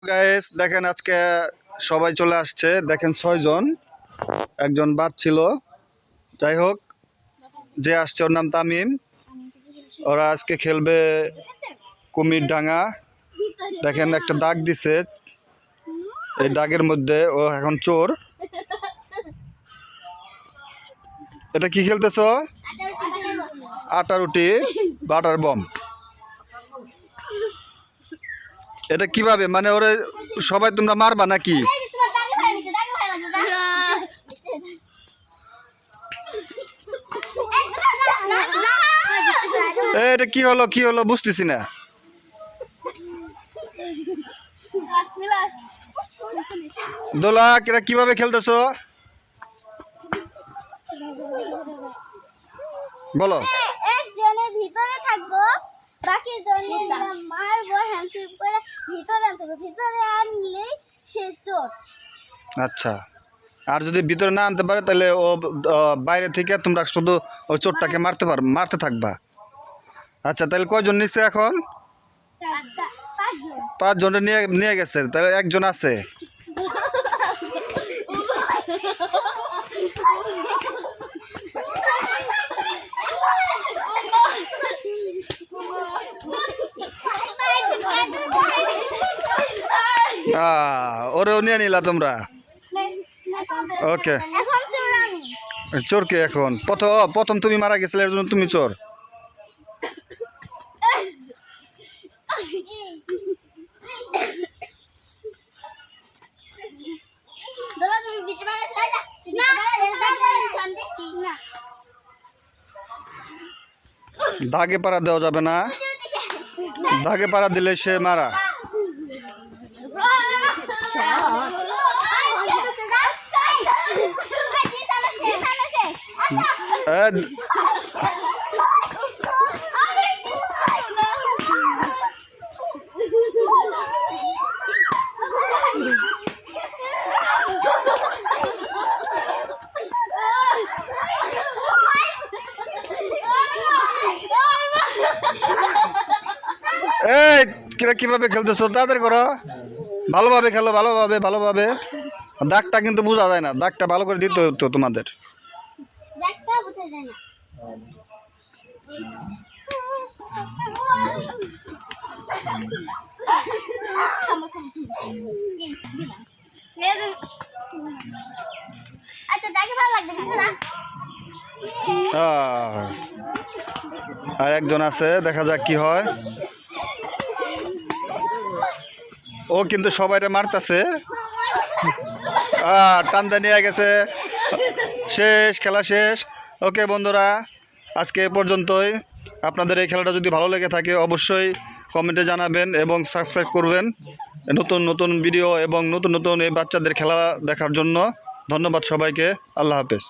Guys দেখেন আজকে সবাই চলে আসছে। দেখেন 6 জন, একজন বাদ ছিল। যাই হোক, যে আসছে ওর নাম তামিম। ওরা আজকে খেলবে কুমির ডাঙ্গা। দেখেন একটা দাগ দিছে, এই দাগের মধ্যে ও এখন চোর। এটা কি খেলতেছো? আটা রুটি, বাটার বম। এটা কিভাবে, মানে ওরে সবাই তোমরা মারবা নাকি? এটা কি হলো কি হলো বুঝতেছি না। দোলা, এটা কিভাবে খেলতেছো বলো? একজনের ভিতরে থাকবো, বাকি জনেরা মারবো, হ্যান্ডশেক করে ভিতরে আনতে হবে। ভিতরে আনলেই সে চোর। আচ্ছা, আর যদি ভিতরে না আনতে পারে তাহলে ও বাইরে থেকে তোমরা শুধু ওই চোরটাকে মারতে থাকবা। আচ্ছা, তাহলে কয়জন নিচ্ছে এখন? 5 জন নিয়ে নিয়ে গেছে, তাহলে একজন আছে। ওরেও নিয়ে নিলা তোমরা? ওকে, চোর কে এখন? প্রথম তুমি মারা গেছিলে, এর জন্য তুমি চোর। দাগে পাড়া দেওয়া যাবে না, দাগে পাড়া দিলে সে মারা। এই কিভাবে খেলতেছো? তাদের করো, ভালোভাবে খেলো, ভালোভাবে। দাগটা কিন্তু বোঝা যায় না, দাগটা ভালো করে দিতে হতো তোমাদের। আর একজন আছে, দেখা যাক কি হয়। ও কিন্তু সবাইরে মারতেছে। টান্দা নিয়ে গেছে, শেষ, খেলা শেষ। ওকে বন্ধুরা, আজকে এ পর্যন্তই। আপনাদের এই খেলাটা যদি ভালো লেগে থাকে অবশ্যই কমেন্টে জানাবেন এবং সাবস্ক্রাইব করবেন নতুন নতুন ভিডিও এবং নতুন নতুন এই বাচ্চাদের খেলা দেখার জন্য। ধন্যবাদ সবাইকে, আল্লাহ হাফেজ।